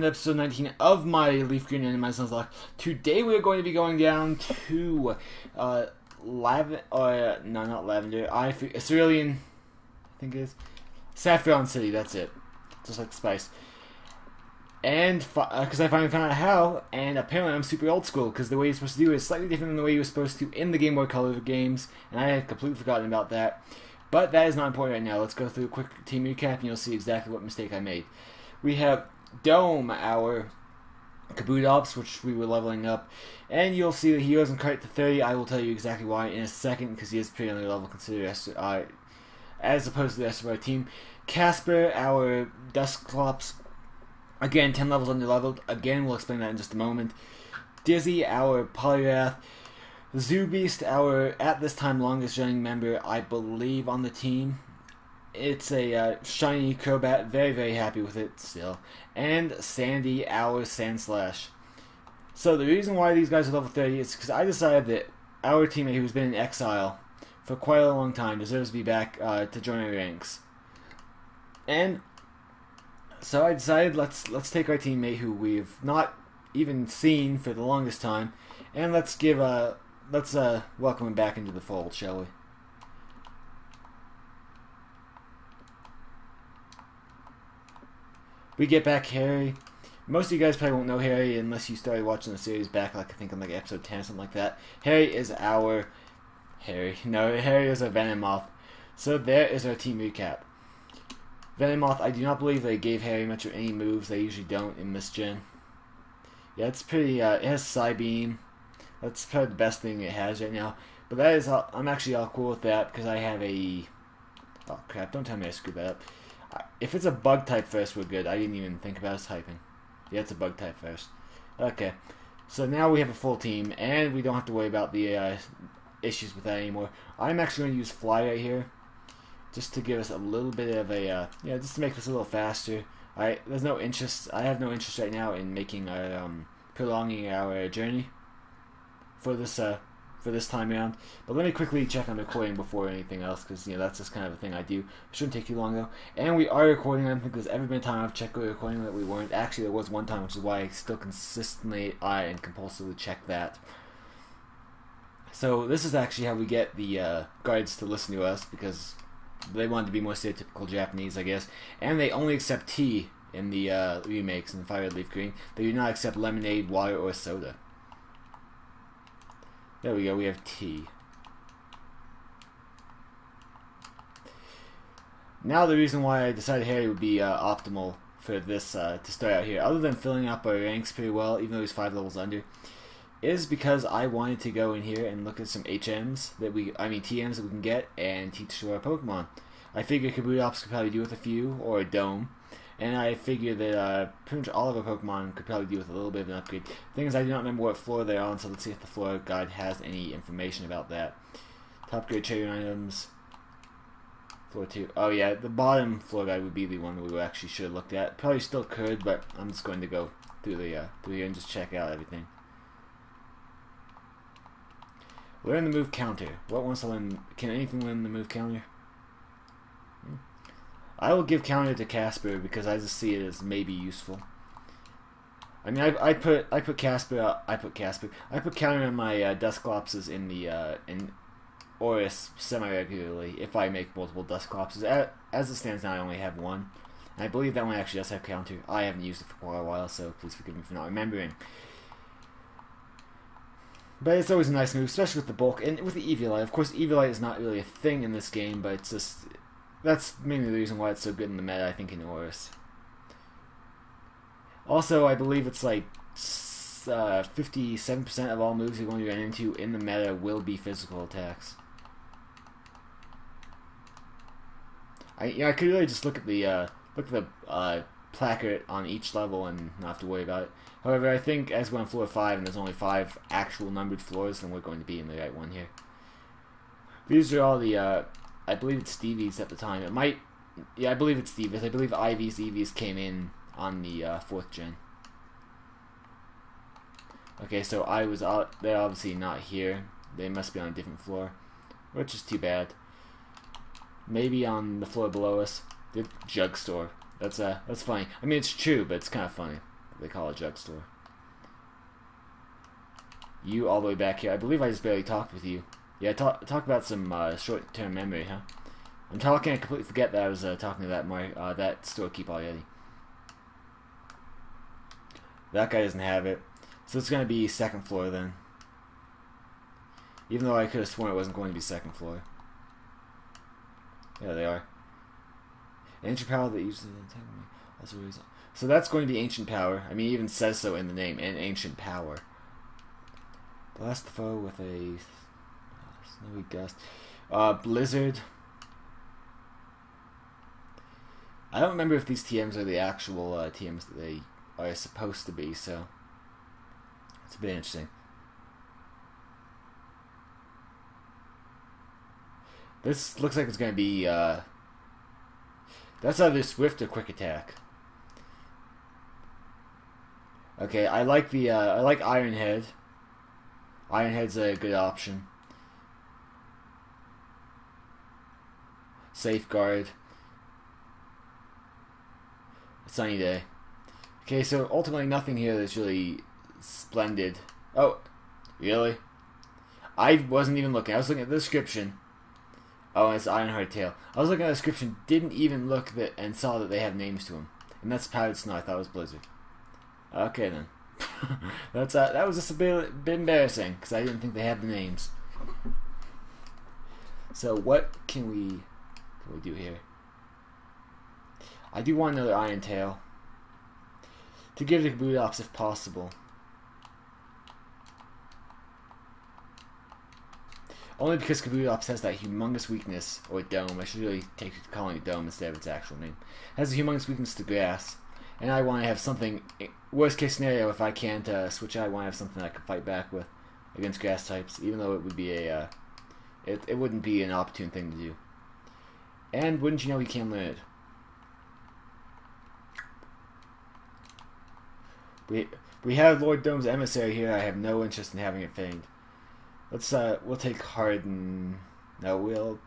episode 19 of my LeafGreen Randomized Nuzlocke. Today we are going to be going down to not Lavender, Cerulean, I think it is, Saffron City, that's it. Just like spice. And, because I finally found out how, and apparently I'm super old school, because the way you're supposed to do it is slightly different than the way you were supposed to in the Game Boy Color games, and I had completely forgotten about that. But that is not important right now. Let's go through a quick team recap, and you'll see exactly what mistake I made. We have Dome, our Kaboot Ops, which we were leveling up, and you'll see that he wasn't quite to 30. I will tell you exactly why in a second, because he is pretty under level considered as opposed to the rest of our team. Casper, our Dusclops, again 10 levels under leveled. Again, we'll explain that in just a moment. Dizzy, our Polyrath. Zoo Beast, our at this time longest running member, I believe, on the team. It's a shiny Crobat, very, very happy with it still. And Sandy, our Sandslash. So the reason why these guys are level 30 is because I decided that our teammate who's been in exile for quite a long time deserves to be back to join our ranks. And so I decided let's take our teammate who we've not even seen for the longest time, and let's welcome him back into the fold, shall we? We get back Harry. Most of you guys probably won't know Harry unless you started watching the series back, like I think on like episode 10 or something like that. Harry is our Harry is a Venomoth. So there is our team recap. Venomoth, I do not believe they gave Harry much of any moves. They usually don't in this gen. Yeah, it's pretty. It has Psybeam. That's probably the best thing it has right now. But that is, I'm actually all cool with that because I have a. Oh crap! Don't tell me I screwed that up. If it's a bug type first, we're good. I didn't even think about typing. Yeah, it's a bug type first. Okay, so now we have a full team, and we don't have to worry about the issues with that anymore. I'm actually going to use Fly right here, just to give us a little bit of a just to make this a little faster. There's no interest. I have no interest right now in making our prolonging our journey for this time around. But let me quickly check on recording before anything else, because that's just kind of a thing I do. It shouldn't take too long though. And we are recording. I don't think there's ever been a time I've checked the recording that we weren't. Actually, there was one time, which is why I still consistently and compulsively check that. So this is actually how we get the guards to listen to us, because they wanted to be more stereotypical Japanese, I guess. And they only accept tea in the remakes in Fire Red Leaf Green. They do not accept lemonade, water, or soda. There we go, we have tea. Now the reason why I decided Harry would be optimal for this to start out here, other than filling up our ranks pretty well, even though he's 5 levels under, is because I wanted to go in here and look at some TMs that we can get and teach to our Pokemon. I figured Kaboot Ops could probably do with a few, or a Dome. And I figured that pretty much all of our Pokemon could probably do with a little bit of an upgrade. The thing is, I do not remember what floor they're on, so let's see if the floor guide has any information about that. Top grade trading items. Floor 2. Oh yeah, the bottom floor guide would be the one we actually should have looked at. Probably still could, but I'm just going to go through here and just check out everything. Learn the move counter. What wants to learn? Can anything learn the move counter? I will give counter to Casper because I just see it as maybe useful. I mean, I put counter on my Dusclopses in Oris semi-regularly if I make multiple Dusclopses. As it stands now, I only have one. And I believe that one actually does have counter. I haven't used it for quite a while, so please forgive me for not remembering. But it's always a nice move, especially with the bulk and with the Eviolite. Of course, Eviolite is not really a thing in this game, but it's just. That's mainly the reason why it's so good in the meta, I think, in Oris. Also, I believe it's like 57% of all moves you're going to run into in the meta will be physical attacks. I could really just look at the placard on each level and not have to worry about it. However, I think as we're on floor 5 and there's only 5 actual numbered floors, then we're going to be in the right one here. These are all the I believe it's Stevie's at the time. It might... Yeah, I believe it's Stevie's. I believe Ivy's, Eevee's came in on the 4th gen. Okay, so they're obviously not here. They must be on a different floor, which is too bad. Maybe on the floor below us. The Jug Store. That's funny. I mean, it's true, but it's kind of funny. they call a drugstore. You all the way back here. I believe I just barely talked with you. Yeah, talk about some short-term memory, huh? I'm talking. I completely forget that I was talking to that storekeeper already. That guy doesn't have it, so it's gonna be second floor then. Even though I could have sworn it wasn't going to be second floor. Yeah, they are. Ancient power that uses the so that's going to be ancient power. I mean, it even says so in the name, an ancient power. Blast the foe with a snowy gust. Blizzard. I don't remember if these TMs are the actual TMs that they are supposed to be, so it's a bit interesting. This looks like it's going to be, that's either swift or quick attack. Okay, I like the, I like Ironhead. Ironhead's a good option. Safeguard. Sunny day. Okay, so ultimately nothing here that's really splendid. Oh, really? I wasn't even looking. I was looking at the description. Oh, it's Ironheart Tail. I was looking at the description, didn't even look that, and saw that they have names to them. And that's Powdered Snow. I thought it was Blizzard. Okay then. That's that was just a bit embarrassing because I didn't think they had the names. So what can we do here? I do want another Iron Tail to give to Kabutops if possible. Only because Kabutops has that humongous weakness, or dome. I should really take to calling it dome instead of its actual name. It has a humongous weakness to grass, and I want to have something. Worst case scenario, if I can't switch out, I want to have something I can fight back with against grass types, even though it would be a it wouldn't be an opportune thing to do. And wouldn't you know, he can learn it. We have Lord Dome's emissary here. I have no interest in having it feigned. Let's we'll take Harden. No, we'll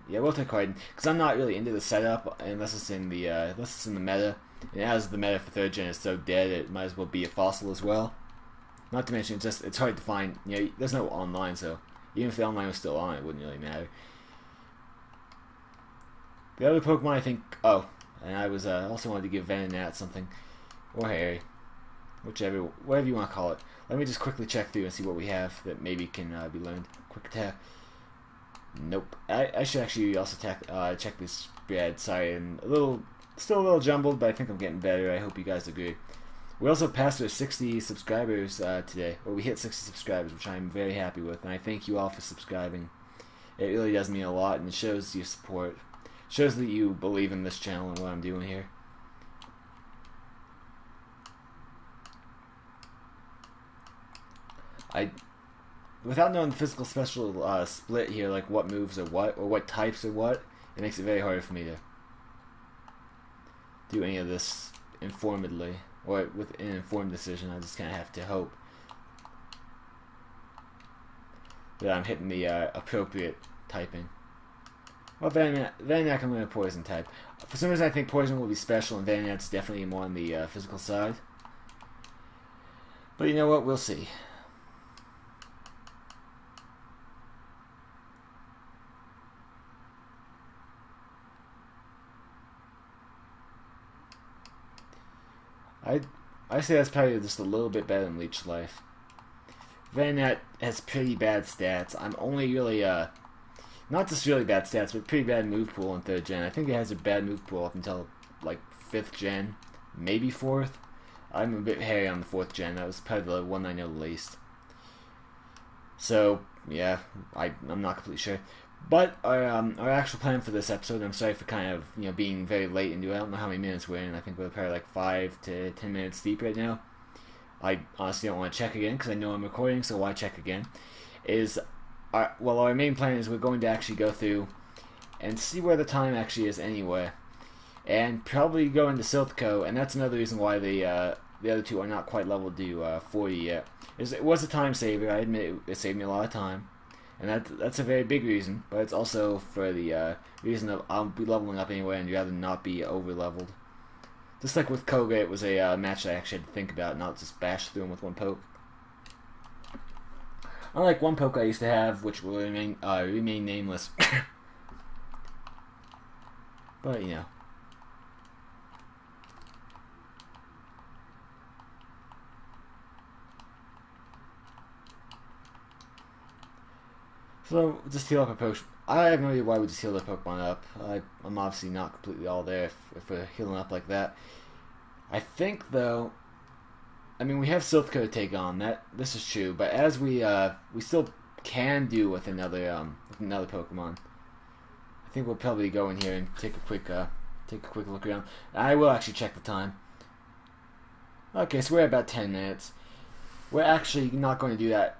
we'll take Harden because I'm not really into the setup unless it's in the meta. And as the meta for 3rd gen is so dead, it might as well be a fossil as well. Not to mention, it's hard to find. You know, there's no online, so even if the online was still on, it wouldn't really matter. The other Pokemon, I think. Oh, and I was also wanted to give Venonat something, or Harry, whatever you want to call it. Let me just quickly check through and see what we have that maybe can be learned. Quick attack. Nope. I should actually also check this spread. Sorry, and still a little jumbled, but I think I'm getting better. I hope you guys agree. We also passed our 60 subscribers today, or we hit 60 subscribers, which I'm very happy with, and I thank you all for subscribing. It really does mean a lot, and it shows your support. It shows that you believe in this channel and what I'm doing here. Without knowing the physical special split here, like what moves are what, or what types are what, it makes it very hard for me to do any of this informedly, or with an informed decision. I just kind of have to hope that I'm hitting the appropriate typing. Well, Venonat I'm going to Poison type. For some reason I think Poison will be special, and Venonat's definitely more on the physical side. But you know what, we'll see. I say that's probably just a little bit better than Leech Life. Venonat has pretty bad stats. I'm only really, not just really bad stats, but pretty bad move pool in 3rd gen. I think it has a bad move pool up until, like, 5th gen, maybe 4th. I'm a bit hairy on the 4th gen. That was probably the one I know the least. So, yeah, I'm not completely sure. But our actual plan for this episode, I'm sorry for kind of being very late into it. I don't know how many minutes we're in. I think we're probably like 5 to 10 minutes deep right now. I honestly don't want to check again because I know I'm recording, so why check again? Our main plan is we're going to actually go through and see where the time actually is anyway, and probably go into Silphco, and that's another reason why the other two are not quite leveled to 40 yet. It was a time saver. I admit it saved me a lot of time. And that's a very big reason, but it's also for the reason of I'll be leveling up anyway and I'd rather not be over-leveled. Just like with Koga, it was a match that I actually had to think about, not just bash through him with one poke. Unlike one poke I used to have, which will remain nameless. But, you know. So, just heal up a Pokemon. I have no idea why we just healed a Pokemon up. I'm obviously not completely all there if we're healing up like that. I think, though, I mean, we have Silph Co to take on. This is true, but as we still can do with another Pokemon. I think we'll probably go in here and take a quick look around. I will actually check the time. Okay, so we're at about 10 minutes. We're actually not going to do that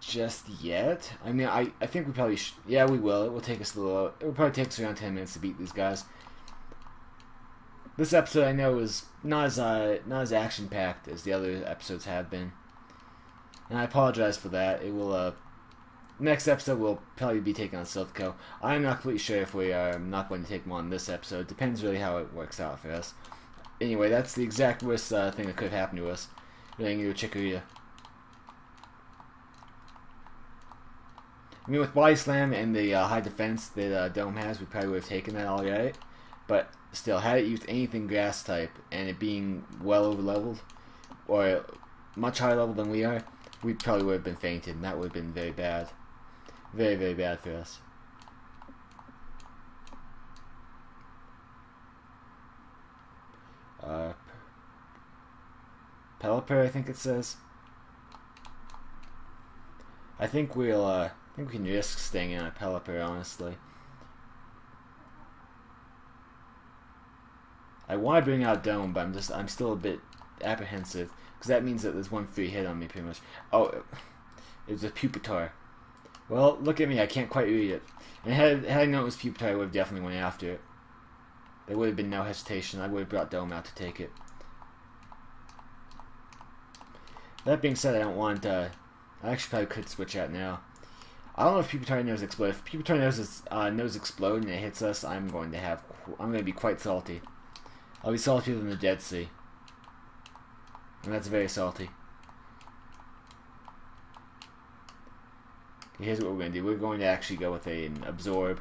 just yet. I mean, I think we probably should. Yeah, we will. It will take us a little. It will probably take us around 10 minutes to beat these guys. This episode I know is not as action packed as the other episodes have been, and I apologize for that. It will. Next episode we'll probably be taking on Silph Co. I'm not completely sure if we are not going to take them on this episode. Depends really how it works out for us. Anyway, that's the exact worst thing that could have happened to us. Running into a Chikorita. I mean, with Body Slam and the high defense that Dome has, we probably would have taken that alright. But still, had it used anything Grass type, and it being well over leveled, or much higher level than we are, we probably would have been fainted, and that would have been very bad. Very, very bad for us. Pelipper, I think it says. I think we can risk staying in a Pelipper, honestly. I want to bring out Dome, but I'm still a bit apprehensive because that means that there's one free hit on me, pretty much. Oh, it was a Pupitar. Well, look at me, I can't quite read it. And had I known it was Pupitar, I would have definitely went after it. There would have been no hesitation. I would have brought Dome out to take it. That being said, I don't want. I actually probably could switch out now. I don't know if Pupitar knows explode. If Pupitar knows explode and it hits us, I'm going to be quite salty. I'll be saltier than the Dead Sea, and that's very salty. Okay, here's what we're going to do. We're going to actually go with an Absorb.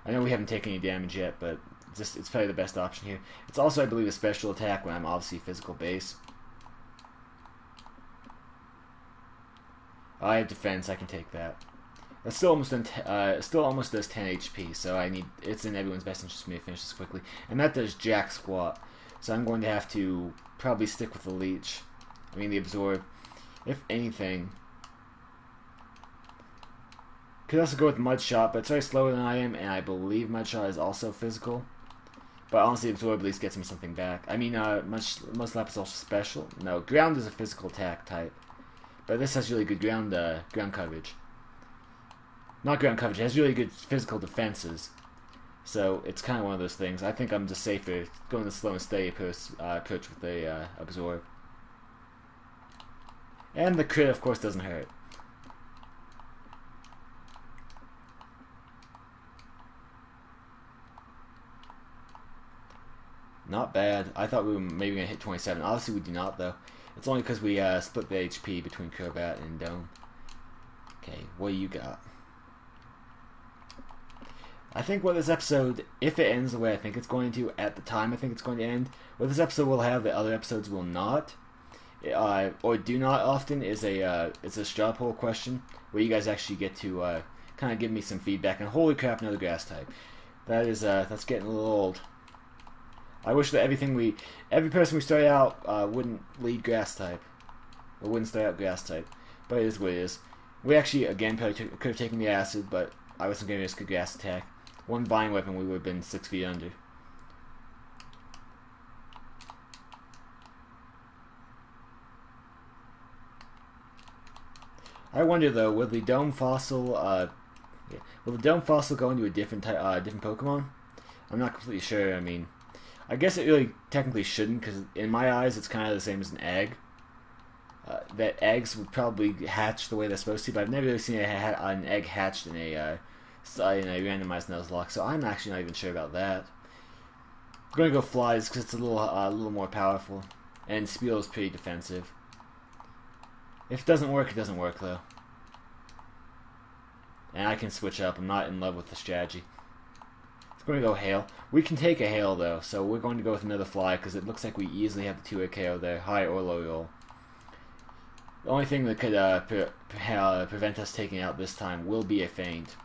I know we haven't taken any damage yet, but it's probably the best option here. It's also, I believe, a special attack when I'm obviously physical base. I have defense. I can take that. That's still almost does 10 HP. So it's in everyone's best interest for me to finish this quickly, and that does jack squat. So I'm going to have to probably stick with the leech. I mean the Absorb. If anything, could also go with Mud Shot, but it's very slower than I am, and I believe Mud Shot is also physical. But honestly, Absorb at least gets me something back. I mean, Mud Slap is also special. No, Ground is a physical attack type. But this has really good ground coverage. Not ground coverage, it has really good physical defenses. So it's kind of one of those things. I think I'm just safer going the slow and steady approach with the Absorb. And the crit, of course, doesn't hurt. Not bad. I thought we were maybe going to hit 27. Obviously, we do not, though. It's only because we split the HP between Crobat and Dome. Okay, what do you got? I think what this episode, if it ends the way I think it's going to, at the time I think it's going to end, what this episode will have that other episodes will not, or do not often, is a straw poll question, where you guys actually get to kind of give me some feedback, and holy crap, another Grass type. That's getting a little old. I wish that every person we start out wouldn't lead Grass type, or wouldn't start out Grass type, but it is what it is. We actually, again, probably could have taken the Acid, but I wasn't going to risk a Grass attack. One Vine Weapon, we would have been 6 feet under. I wonder though, will the Dome Fossil go into a different Pokemon? I'm not completely sure. I mean, I guess it really technically shouldn't, because in my eyes it's kind of the same as an egg. That eggs would probably hatch the way they're supposed to, but I've never really seen an egg hatched in a randomized Nuzlocke, so I'm actually not even sure about that. going to go flies because it's a little more powerful, and Spiel is pretty defensive. If it doesn't work, it doesn't work though. And I can switch up. I'm not in love with the strategy. It's going to go hail. We can take a hail though, so we're going to go with another fly because it looks like we easily have the 2-hit KO there, high or low roll. The only thing that could prevent us taking out this time will be a feint.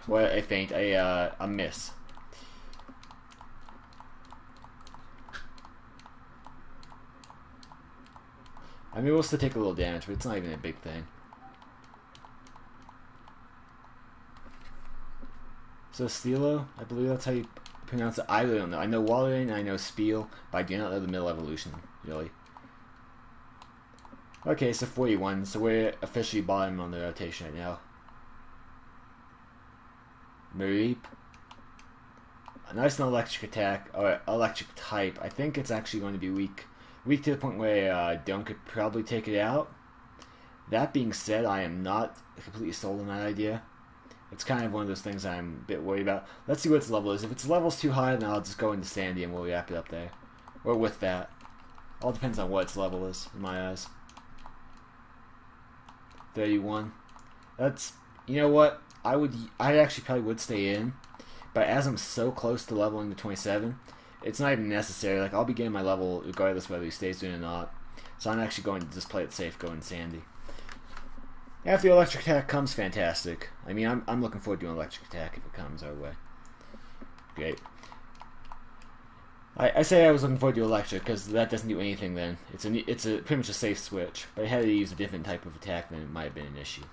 Or a miss. I mean, we'll still take a little damage, but it's not even a big thing. So Stilo, I believe that's how you pronounce it. I really don't know. I know Wallerin and I know Spiel, but I do not know the middle evolution, really. Okay, so 41, so we're officially bottom on the rotation right now. Mareep. A nice electric attack, or electric type. I think it's actually going to be weak. Weak to the point where Dome could probably take it out. That being said, I am not completely sold on that idea. It's kind of one of those things I'm a bit worried about. Let's see what its level is. If its level's too high, then I'll just go into Sandy and we'll wrap it up there. Or with that. All depends on what its level is, in my eyes. 31. That's, you know what? I actually probably would stay in. But as I'm so close to leveling to 27, it's not even necessary. Like, I'll be getting my level regardless whether he stays in or not. So I'm actually going to just play it safe, go in Sandy. If the electric attack comes, fantastic. I mean, I'm looking forward to an electric attack if it comes our way. Great. I say I was looking forward to electric because that doesn't do anything then. It's pretty much a safe switch. But I had to use a different type of attack, then it might have been an issue.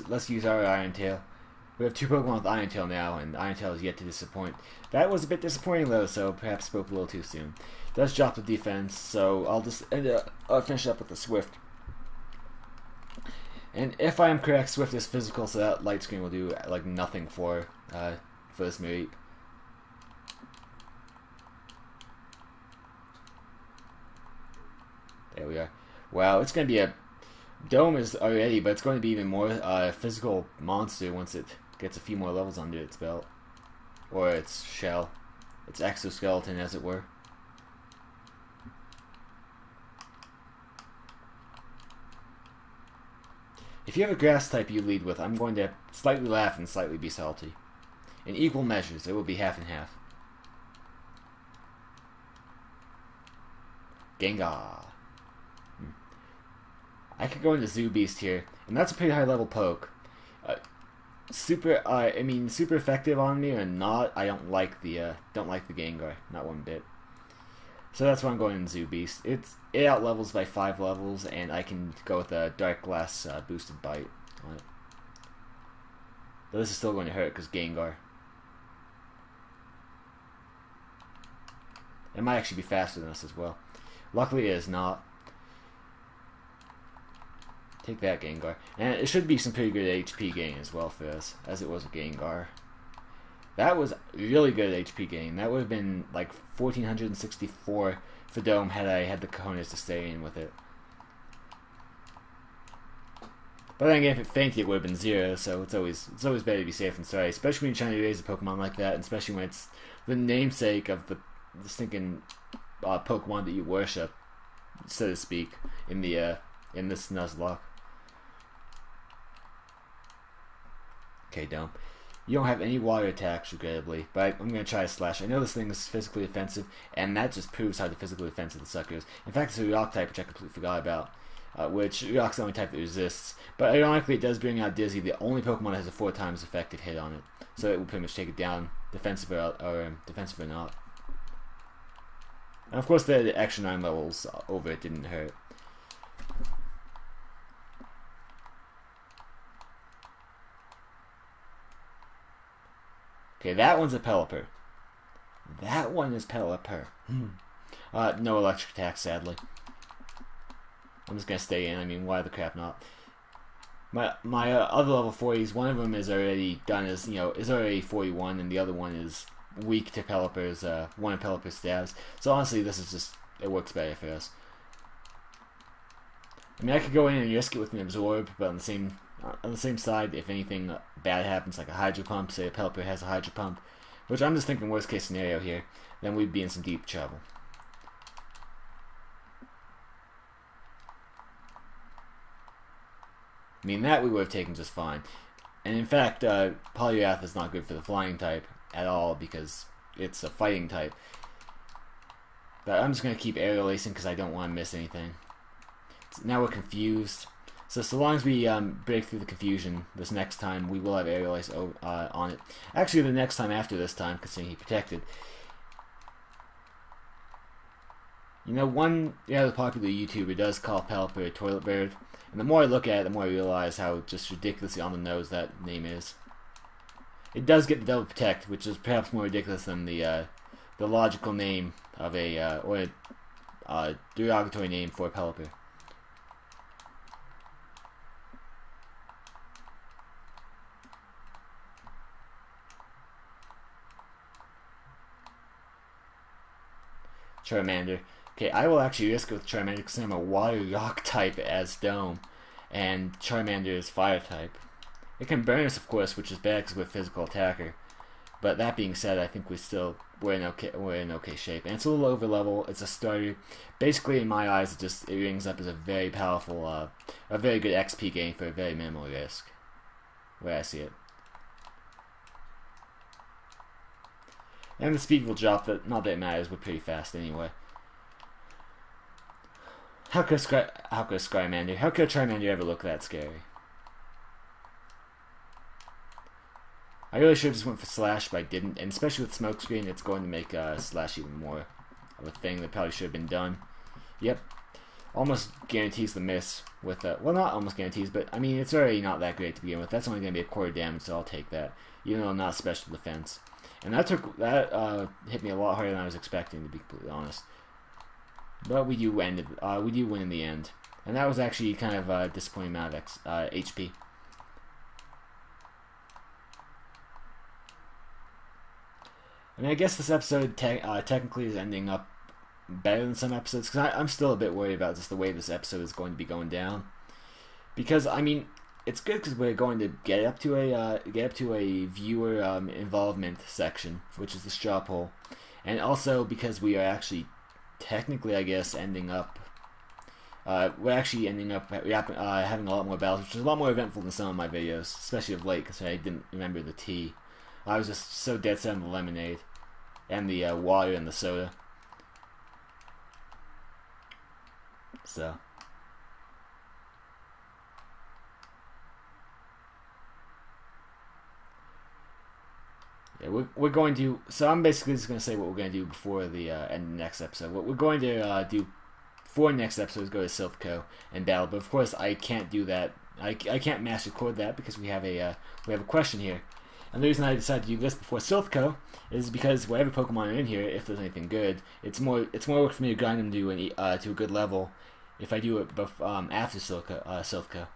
Let's use our Iron Tail. We have two Pokemon with Iron Tail now, and Iron Tail is yet to disappoint. That was a bit disappointing though, so perhaps spoke a little too soon. Does drop the defense, so I'll just finish up with the Swift. And if I am correct, Swift is physical, so that light screen will do like nothing for this Mareep. There we are. Wow, it's going to be a Dome is already, but it's going to be even more physical monster once it gets a few more levels under its belt. Or its shell. Its exoskeleton, as it were. If you have a grass type you lead with, I'm going to slightly laugh and slightly be salty. In equal measures, it will be half and half. Gengar. I could go into Zoo Beast here, and that's a pretty high level poke. Super effective on me or not. I don't like the Gengar, not one bit. So that's why I'm going in Zoo Beast. It out levels by 5 levels, and I can go with a Dark Glass boosted bite on it. But this is still going to hurt because Gengar. It might actually be faster than us as well. Luckily, it is not. Take that, Gengar. And it should be some pretty good HP gain as well for us, as it was a Gengar. That was really good HP gain. That would have been like 1464 for Dome had I had the cojones to stay in with it. But then again, if it fainted, it would have been 0, so it's always better to be safe than sorry, especially when you're trying to raise a Pokemon like that, and especially when it's the namesake of the stinking Pokemon that you worship, so to speak, in this Nuzlocke. Okay, Dome. You don't have any water attacks, regrettably, but I'm going to try a Slash. I know this thing is physically offensive, and that just proves how physically offensive the sucker is. In fact, it's a Rock type, which I completely forgot about, which Rock's the only type that resists. But ironically, it does bring out Dizzy, the only Pokemon that has a 4 times effective hit on it. So it will pretty much take it down, defensive or not. And of course, the extra 9 levels over it didn't hurt. Okay, that one's a Pelipper. That one is Pelipper. No electric attack, sadly. I'm just gonna stay in. I mean, why the crap not? My other level 40s, one of them is already done as, is already 41, and the other one is weak to Pelipper's, one of Pelipper's stabs. So honestly, this is just, it works better for us. I mean, I could go in and risk it with an Absorb, but on the same, on the same side, if anything bad happens, like a hydro pump, say a Pelipper has a hydro pump, which I'm just thinking worst case scenario here, then we'd be in some deep trouble. I mean, that we would have taken just fine. And in fact, Polyrath is not good for the flying type at all because it's a fighting type. But I'm just going to keep aerial lacing because I don't want to miss anything. Now we're confused. So long as we break through the confusion this next time, we will have aerial lace on it. Actually, the next time after this time, considering he protected. You know, one rather popular YouTuber does call Pelipper a toilet bird. And the more I look at it, the more I realize how just ridiculously on the nose that name is. It does get the double protect, which is perhaps more ridiculous than the logical name of a derogatory name for a Pelipper. Charmander. Okay, I will actually risk it with Charmander because I'm a water rock type as Dome, and Charmander is fire type. It can burn us, of course, which is bad because we're a physical attacker. But that being said, I think we're in okay shape, and it's a little over level. It's a starter. Basically, in my eyes, it rings up as a very powerful, a very good XP gain for a very minimal risk. Where I see it. And the speed will drop, but not that it matters. We're pretty fast anyway. How could a Charmander ever look that scary? I really should have just went for Slash, but I didn't. And especially with Smokescreen, it's going to make Slash even more of a thing that probably should have been done. Yep. Almost guarantees the miss with well, not almost guarantees, but I mean, it's already not that great to begin with. That's only going to be a quarter damage, so I'll take that. Even though I'm not special defense. And that hit me a lot harder than I was expecting, to be completely honest. But we do win in the end, and that was actually kind of a disappointing amount of HP. I mean, I guess this episode technically is ending up better than some episodes because I'm still a bit worried about just the way this episode is going to be going down. Because I mean, it's good because we're going to get up to a viewer involvement section, which is the straw poll, and also because we are actually technically, I guess, having a lot more battles, which is a lot more eventful than some of my videos, especially of late, because I didn't remember the tea. I was just so dead set on the lemonade, and the water and the soda. So. Yeah, we're going to. So I'm basically just going to say what we're going to do before the end of the next episode. What we're going to do for next episode is go to Silphco and battle. But of course, I can't do that. I can't mass record that because we have a question here. And the reason I decided to do this before Silphco is because whatever Pokemon are in here, if there's anything good, it's more work for me to grind them to a good level if I do it after Silphco,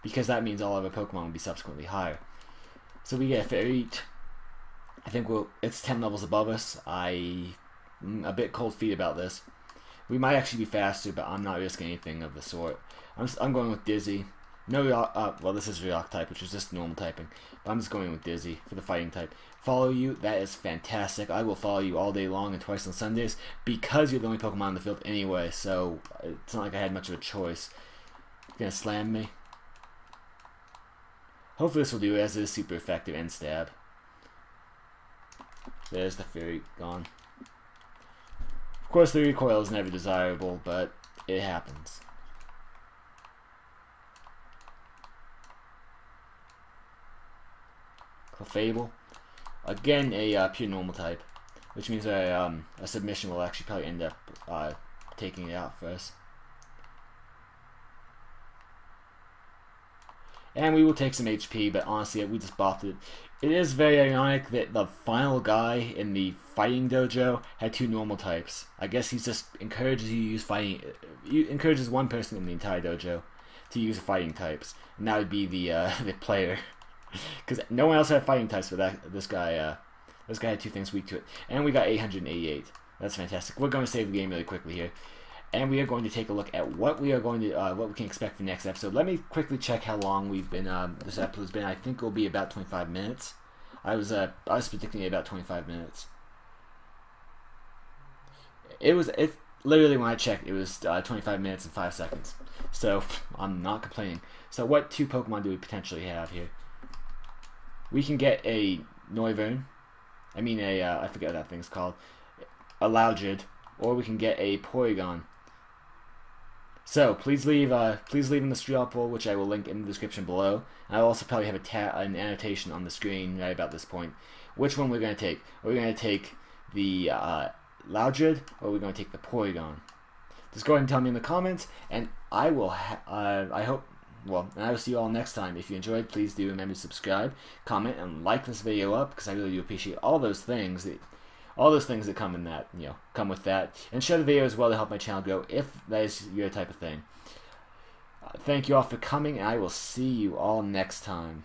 because that means all of our Pokemon will be subsequently higher. So we get a Fairy. I think it's 10 levels above us. I'm a bit cold feet about this. We might actually be faster, but I'm not risking anything of the sort. I'm going with Dizzy. No Rock, well, this is Rock type, which is just normal typing. But I'm just going with Dizzy for the fighting type. Follow you, that is fantastic. I will follow you all day long and twice on Sundays because you're the only Pokemon in the field anyway, so it's not like I had much of a choice. You're gonna slam me. Hopefully this will do, as it is super effective and stab. There's the Fury gone. Of course, the recoil is never desirable, but it happens. Clefable. Again, a pure normal type, which means a submission will actually probably end up taking it out for us. And we will take some HP, but honestly, we just bopped it. It is very ironic that the final guy in the fighting dojo had two normal types. I guess he just encourages you to use fighting. He encourages one person in the entire dojo to use fighting types, and that would be the player, because no one else had fighting types. But this guy had two things weak to it, and we got 888. That's fantastic. We're going to save the game really quickly here. and we are going to take a look at what we can expect for next episode. Let me quickly check how long we've been. This episode's been. I think it will be about 25 minutes. I was predicting about 25 minutes. It literally, when I checked, it was 25 minutes and 5 seconds. So I'm not complaining. So what 2 Pokemon do we potentially have here? We can get a Noivern. I mean I forget what that thing's called. A Loudred, or we can get a Porygon. So please leave in the Straw Poll, which I will link in the description below. And I'll also probably have an annotation on the screen right about this point. Which one we're going to take? Are we going to take the Loudred, or are we going to take the Porygon? Just go ahead and tell me in the comments, and I will. I hope. Well, and I will see you all next time. If you enjoyed, please do remember to subscribe, comment, and like this video up, because I really do appreciate all those things that come in that, come with that, and share the video as well to help my channel grow if that is your type of thing. Thank you all for coming, and I will see you all next time.